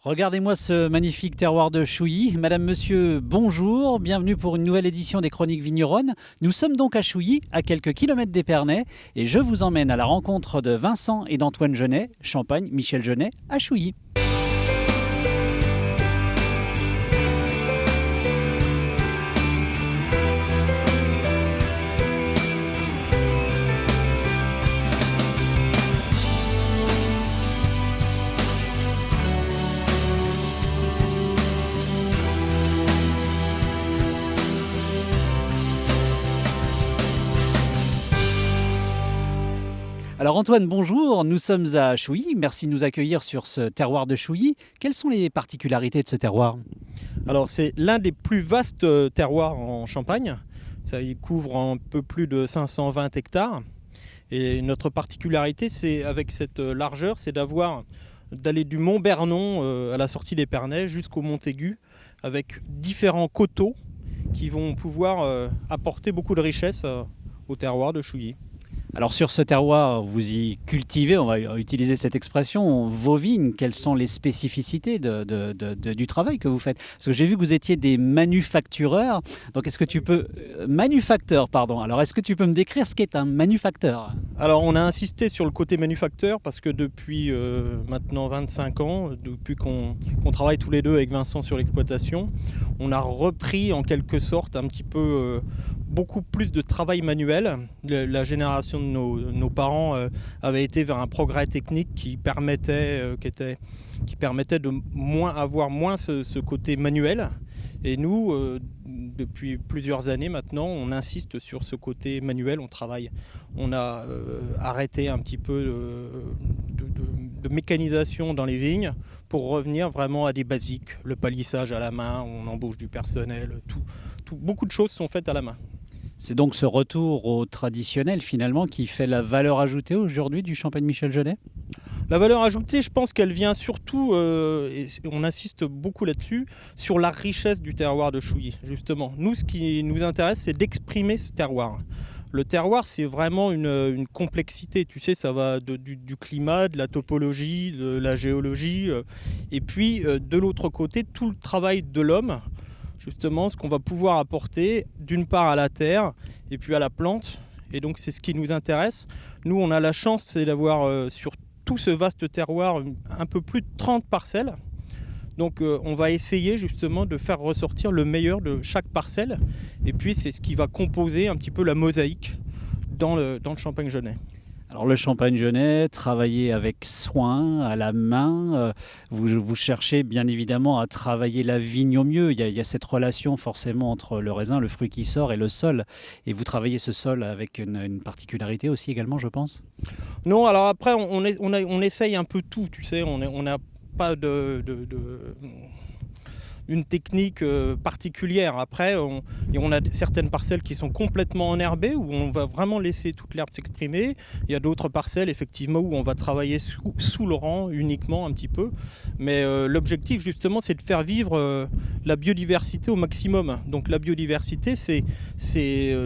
Regardez-moi ce magnifique terroir de Chouilly. Madame, monsieur, bonjour, bienvenue pour une nouvelle édition des Chroniques Vigneronnes. Nous sommes donc à Chouilly, à quelques kilomètres d'Épernay, et je vous emmène à la rencontre de Vincent et d'Antoine Genet, Champagne Michel Genet, à Chouilly. Alors Antoine, bonjour, nous sommes à Chouilly, merci de nous accueillir sur ce terroir de Chouilly. Quelles sont les particularités de ce terroir? Alors c'est l'un des plus vastes terroirs en Champagne. Ça y couvre un peu plus de 520 hectares. Et notre particularité, c'est avec cette largeur, c'est d'aller du Mont Bernon à la sortie d'Épernay jusqu'au Montaigu, avec différents coteaux qui vont pouvoir apporter beaucoup de richesse au terroir de Chouilly. Alors sur ce terroir, vous y cultivez, on va utiliser cette expression, vos vignes. Quelles sont les spécificités du travail que vous faites? Parce que j'ai vu que vous étiez des manufactureurs. Donc est-ce que tu peux... Manufacteur, pardon. Alors est-ce que tu peux me décrire ce qu'est un manufacteur? Alors on a insisté sur le côté manufacteur parce que depuis maintenant 25 ans, depuis qu'on travaille tous les deux avec Vincent sur l'exploitation, on a repris en quelque sorte un petit peu beaucoup plus de travail manuel. La génération de nos parents avait été vers un progrès technique qui permettait de avoir moins ce côté manuel. Et nous, depuis plusieurs années maintenant, on insiste sur ce côté manuel, on a arrêté un petit peu de mécanisation dans les vignes pour revenir vraiment à des basiques, le palissage à la main, on embauche du personnel, beaucoup de choses sont faites à la main. C'est donc ce retour au traditionnel finalement qui fait la valeur ajoutée aujourd'hui du Champagne Michel Genet? La valeur ajoutée, je pense qu'elle vient surtout, et on insiste beaucoup là-dessus, sur la richesse du terroir de Chouilly, justement. Nous, ce qui nous intéresse, c'est d'exprimer ce terroir. Le terroir, c'est vraiment une complexité, tu sais, ça va du climat, de la topologie, de la géologie, et puis de l'autre côté, tout le travail de l'homme, justement, ce qu'on va pouvoir apporter d'une part à la terre et puis à la plante. Et donc c'est ce qui nous intéresse. Nous, on a la chance, c'est d'avoir sur tout ce vaste terroir un peu plus de 30 parcelles. Donc on va essayer justement de faire ressortir le meilleur de chaque parcelle. Et puis c'est ce qui va composer un petit peu la mosaïque dans le Champagne Genet. Alors le Champagne Genet, travailler avec soin, à la main, vous cherchez bien évidemment à travailler la vigne au mieux. Il y a cette relation forcément entre le raisin, le fruit qui sort et le sol. Et vous travaillez ce sol avec une particularité aussi également, je pense? Non, alors après on essaye un peu tout, tu sais, on n'a pas une technique particulière. Après, on a certaines parcelles qui sont complètement enherbées, où on va vraiment laisser toute l'herbe s'exprimer. Il y a d'autres parcelles, effectivement, où on va travailler sous le rang uniquement un petit peu. Mais l'objectif, justement, c'est de faire vivre la biodiversité au maximum. Donc la biodiversité, c'est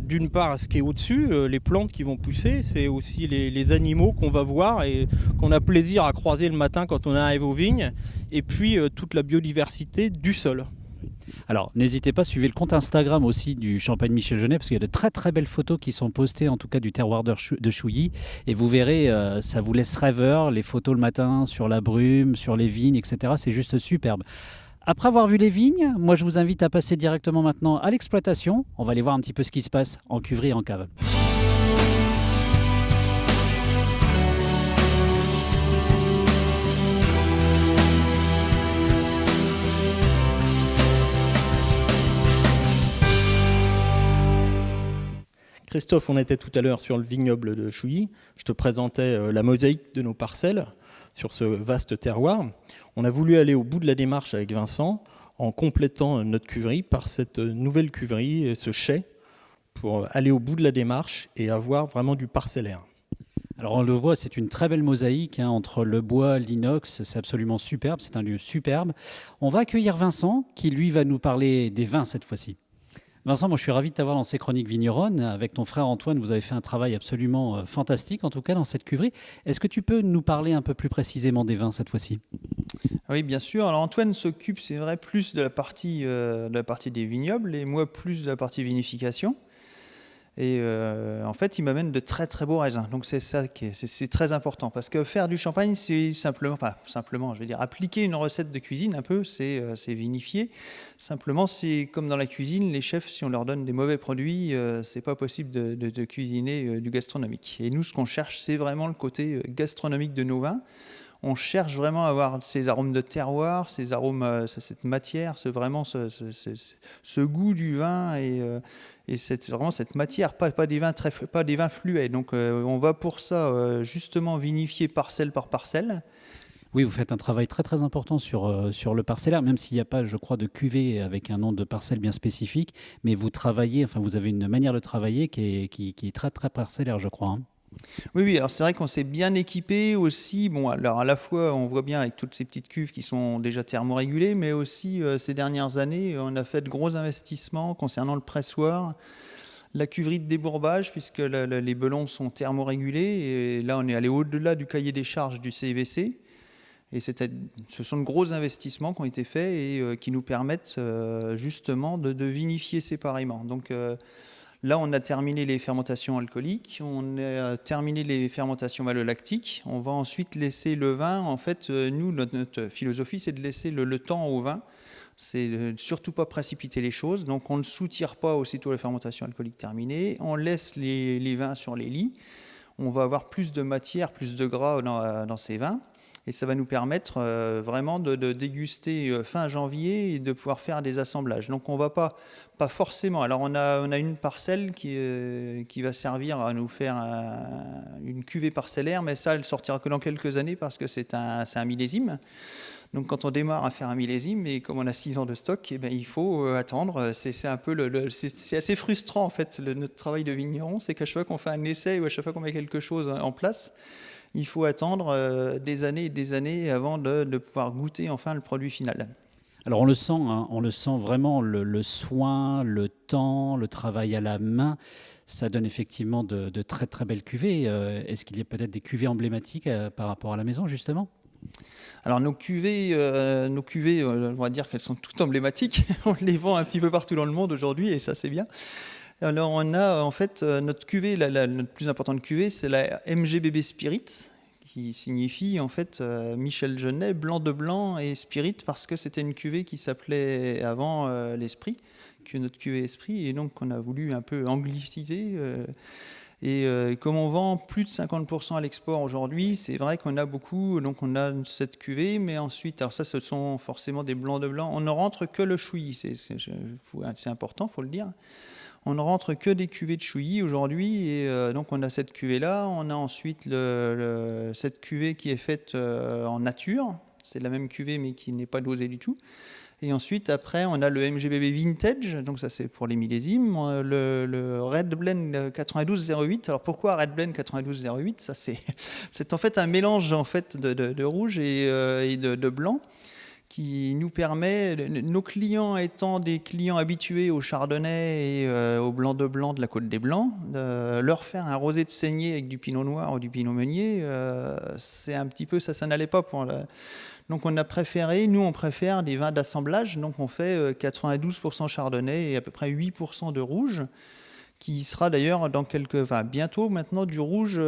d'une part ce qui est au-dessus, les plantes qui vont pousser, c'est aussi les animaux qu'on va voir et qu'on a plaisir à croiser le matin quand on arrive aux vignes, et puis toute la biodiversité du sol. Alors, n'hésitez pas, suivez le compte Instagram aussi du Champagne Michel Genet, parce qu'il y a de très très belles photos qui sont postées, en tout cas du terroir de Chouilly. Et vous verrez, ça vous laisse rêveur, les photos le matin sur la brume, sur les vignes, etc. C'est juste superbe. Après avoir vu les vignes, moi je vous invite à passer directement maintenant à l'exploitation. On va aller voir un petit peu ce qui se passe en cuverie et en cave. Christophe, on était tout à l'heure sur le vignoble de Chouilly. Je te présentais la mosaïque de nos parcelles sur ce vaste terroir. On a voulu aller au bout de la démarche avec Vincent en complétant notre cuverie par cette nouvelle cuverie, ce chai, pour aller au bout de la démarche et avoir vraiment du parcellaire. Alors on le voit, c'est une très belle mosaïque entre le bois, l'inox, c'est absolument superbe, c'est un lieu superbe. On va accueillir Vincent qui lui va nous parler des vins cette fois-ci. Vincent, moi je suis ravi de t'avoir dans ces chroniques vigneronnes. Avec ton frère Antoine, vous avez fait un travail absolument fantastique, en tout cas dans cette cuverie. Est-ce que tu peux nous parler un peu plus précisément des vins cette fois-ci? Oui, bien sûr. Alors Antoine s'occupe, c'est vrai, plus de la partie des vignobles et moi plus de la partie vinification. Et en fait, il m'amène de très très beaux raisins. Donc c'est ça c'est très important parce que faire du champagne, c'est simplement, enfin simplement, je vais dire, appliquer une recette de cuisine un peu, c'est vinifier. Simplement, c'est comme dans la cuisine, les chefs, si on leur donne des mauvais produits, c'est pas possible de cuisiner du gastronomique. Et nous, ce qu'on cherche, c'est vraiment le côté gastronomique de nos vins. On cherche vraiment à avoir ces arômes de terroir, ces arômes, cette matière, ce goût du vin et vraiment cette matière, pas des vins fluets. Donc on va pour ça justement vinifier parcelle par parcelle. Oui, vous faites un travail très très important sur le parcellaire, même s'il n'y a pas, je crois, de cuvée avec un nom de parcelle bien spécifique, mais vous travaillez, enfin vous avez une manière de travailler qui est très très parcellaire, je crois, hein. Oui, oui, alors c'est vrai qu'on s'est bien équipé aussi. Bon, alors à la fois, on voit bien avec toutes ces petites cuves qui sont déjà thermorégulées, mais aussi ces dernières années, on a fait de gros investissements concernant le pressoir, la cuverie de débourbage, puisque les belons sont thermorégulés. Et là, on est allé au-delà du cahier des charges du CVC. Et ce sont de gros investissements qui ont été faits et qui nous permettent justement de vinifier séparément. Donc, là, on a terminé les fermentations alcooliques, on a terminé les fermentations malolactiques. On va ensuite laisser le vin. En fait, nous, notre philosophie, c'est de laisser le temps au vin. C'est surtout pas précipiter les choses. Donc, on ne soutire pas aussitôt la fermentation alcoolique terminée. On laisse les vins sur les lits. On va avoir plus de matière, plus de gras dans ces vins. Et ça va nous permettre vraiment de déguster fin janvier et de pouvoir faire des assemblages. Donc on ne va pas forcément. Alors on a une parcelle qui va servir à nous faire une cuvée parcellaire, mais ça, elle sortira que dans quelques années parce que c'est un millésime. Donc quand on démarre à faire un millésime, et comme on a 6 ans de stock, eh bien, il faut attendre. C'est un peu c'est assez frustrant en fait, notre travail de vigneron, c'est qu'à chaque fois qu'on fait un essai ou à chaque fois qu'on met quelque chose en place, il faut attendre des années et des années avant de pouvoir goûter enfin le produit final. Alors on le sent, hein, on le sent vraiment, le soin, le temps, le travail à la main, ça donne effectivement de très très belles cuvées. Est-ce qu'il y a peut-être des cuvées emblématiques par rapport à la maison justement? Alors nos cuvées, on va dire qu'elles sont toutes emblématiques. On les vend un petit peu partout dans le monde aujourd'hui et ça c'est bien. Alors on a en fait notre cuvée, notre plus importante cuvée, c'est la MGBB Spirit, qui signifie en fait Michel Genet, blanc de blanc et spirit, parce que c'était une cuvée qui s'appelait avant l'Esprit, que notre cuvée Esprit, et donc on a voulu un peu angliciser. Et comme on vend plus de 50% à l'export aujourd'hui, c'est vrai qu'on a beaucoup, donc on a cette cuvée, mais ensuite, alors ça ce sont forcément des blancs de blanc, on ne rentre que le chouilly, c'est important, il faut le dire. On ne rentre que des cuvées de chouilly aujourd'hui, et donc on a cette cuvée-là. On a ensuite cette cuvée qui est faite en nature. C'est la même cuvée, mais qui n'est pas dosée du tout. Et ensuite, après, on a le MGBB Vintage, donc ça c'est pour les millésimes, le Red Blend 9208. Alors pourquoi Red Blend 9208? Ça c'est en fait un mélange en fait de rouge et de blanc, qui nous permet, nos clients étant des clients habitués au chardonnay et au blanc de blanc de la Côte des Blancs, leur faire un rosé de saignée avec du pinot noir ou du pinot meunier, c'est un petit peu ça n'allait pas pour Donc on préfère des vins d'assemblage, donc on fait 92% chardonnay et à peu près 8% de rouge, qui sera d'ailleurs bientôt maintenant du rouge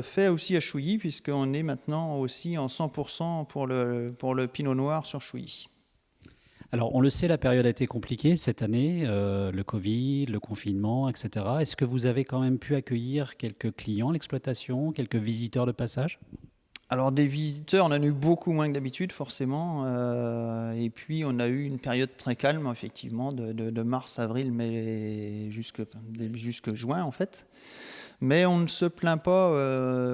fait aussi à Chouilly, puisqu'on est maintenant aussi en 100% pour le pinot noir sur Chouilly. Alors on le sait, la période a été compliquée cette année, le Covid, le confinement, etc. Est-ce que vous avez quand même pu accueillir quelques clients à l'exploitation, quelques visiteurs de passage? Alors des visiteurs, on en a eu beaucoup moins que d'habitude forcément, et puis on a eu une période très calme effectivement de mars, avril, mais jusque juin en fait. Mais on ne se plaint pas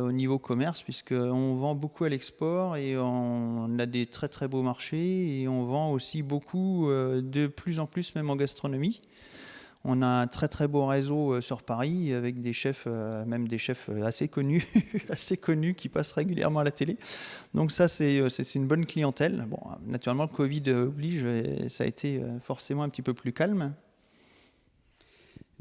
au niveau commerce, puisqu'on vend beaucoup à l'export et on a des très très beaux marchés, et on vend aussi beaucoup de plus en plus même en gastronomie. On a un très très beau réseau sur Paris avec des chefs, même des chefs assez connus, assez connus, qui passent régulièrement à la télé. Donc ça, c'est une bonne clientèle. Bon, naturellement, le Covid oblige, et ça a été forcément un petit peu plus calme.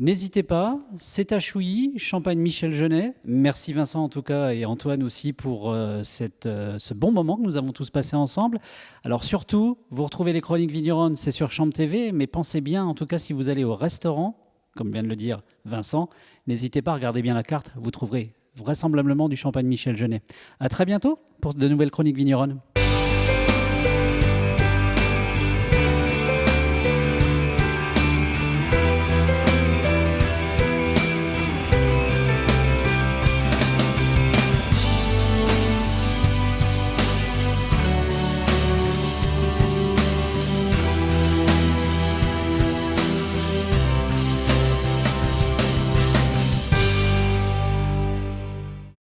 N'hésitez pas, c'est à Chouilly, Champagne Michel Genet. Merci Vincent en tout cas et Antoine aussi pour ce bon moment que nous avons tous passé ensemble. Alors surtout, vous retrouvez les chroniques vigneronnes, c'est sur Champ TV, mais pensez bien, en tout cas si vous allez au restaurant, comme vient de le dire Vincent, n'hésitez pas à regarder bien la carte, vous trouverez vraisemblablement du Champagne Michel Genet. À très bientôt pour de nouvelles chroniques vigneronnes.